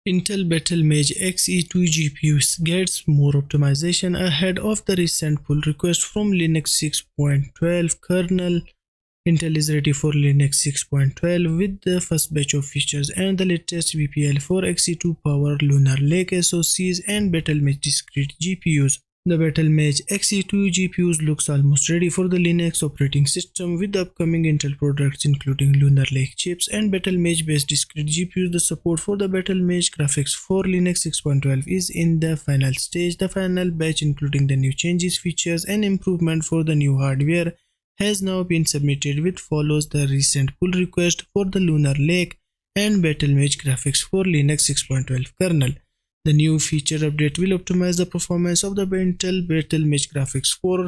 Intel Battlemage Xe2 GPU gets more optimization ahead of the recent pull request from Linux 6.12 kernel. Intel is ready for Linux 6.12 with the first batch of features and the latest VPL for Xe2 power Lunar Lake SoCs and Battlemage discrete GPUs. The Battlemage Xe2 GPUs looks almost ready for the Linux operating system with the upcoming Intel products including Lunar Lake chips and Battlemage-based discrete GPUs. The support for the Battlemage Graphics for Linux 6.12 is in the final stage. The final batch including the new changes, features and improvement for the new hardware has now been submitted, which follows the recent pull request for the Lunar Lake and Battlemage Graphics for Linux 6.12 kernel. The new feature update will optimize the performance of the Intel Battlemage Graphics for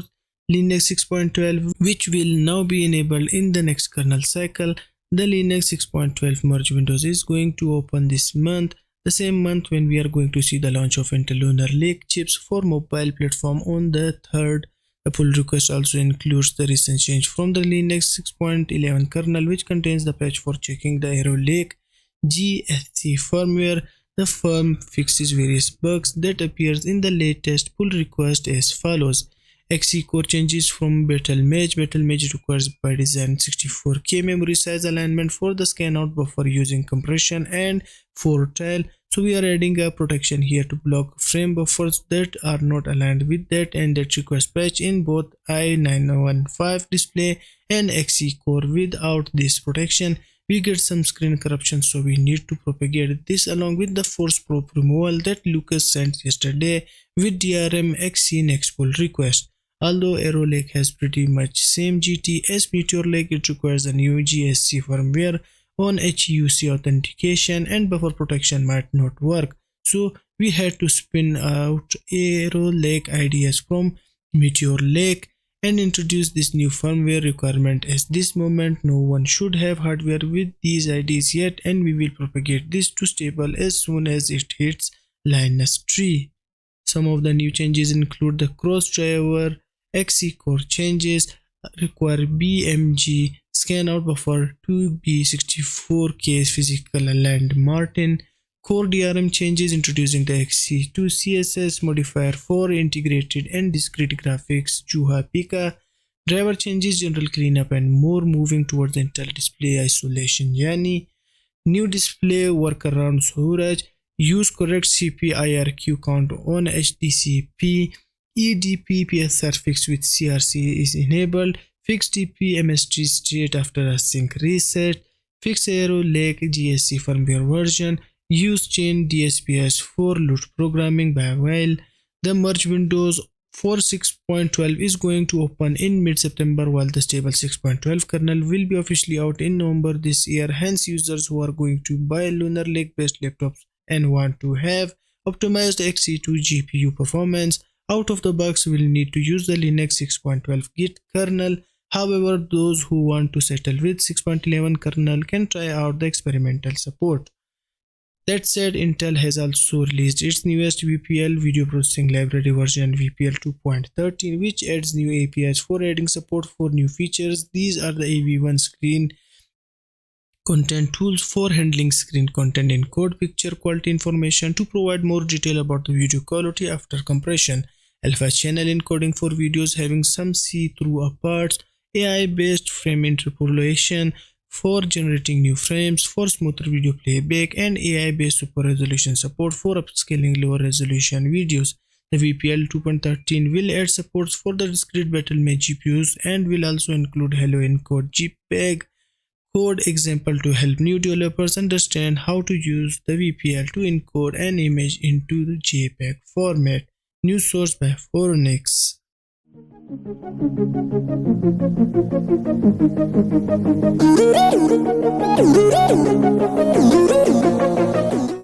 Linux 6.12, which will now be enabled in the next kernel cycle. The Linux 6.12 merge windows is going to open this month, the same month when we are going to see the launch of Intel Lunar Lake chips for mobile platform on the 3rd. The pull request also includes the recent change from the Linux 6.11 kernel, which contains the patch for checking the Arrow Lake GSC firmware. The firm fixes various bugs that appears in the latest pull request as follows. Xe2 changes from Battlemage. Battlemage requires by design 64K memory size alignment for the scan-out buffer using compression and fortile. So we are adding a protection here to block frame buffers that are not aligned with that, and that requires patch in both i915 display and Xe2. Without this protection, we get some screen corruption, so we need to propagate this along with the force prop removal that Lucas sent yesterday with DRM Xe next pull request. Although Arrow Lake has pretty much same GT as Meteor Lake, it requires a new GSC firmware on HUC authentication and buffer protection might not work. So we had to spin out Arrow Lake IDs from Meteor Lake and introduce this new firmware requirement. At this moment, no one should have hardware with these IDs yet, and we will propagate this to stable as soon as it hits Linus tree. Some of the new changes include the cross driver Xe2 changes require BMG scan-out buffer to be 64K physical aligned Martin. Core DRM changes introducing the Xe2 CSS modifier for integrated and discrete graphics Juha Pika. Driver changes, general cleanup and more, moving towards Intel display isolation Yani. New display workaround Suraj. Use correct CP-IRQ count on HDCP. EDP PSR fix with CRC is enabled. Fix DP MSG state after a sync reset. Fix Arrow Lake GSC firmware version. Use chain DSPS for loot programming by while. The merge windows for 6.12 is going to open in mid-September, while the stable 6.12 kernel will be officially out in November this year. Hence, users who are going to buy Lunar Lake based laptops and want to have optimized Xe2 GPU performance out of the box will need to use the Linux 6.12 Git kernel. However, those who want to settle with 6.11 kernel can try out the experimental support. That said, Intel has also released its newest VPL video processing library version VPL 2.13, which adds new APIs for adding support for new features. These are the AV1 screen content tools for handling screen content, encode picture quality information to provide more detail about the video quality after compression, alpha channel encoding for videos having some see-through parts, AI-based frame interpolation for generating new frames for smoother video playback, and AI-based super resolution support for upscaling lower resolution videos. The VPL 2.13 will add supports for the discrete Battlemage GPUs and will also include Hello Encode JPEG code example to help new developers understand how to use the VPL to encode an image into the JPEG format. News source by Foronix.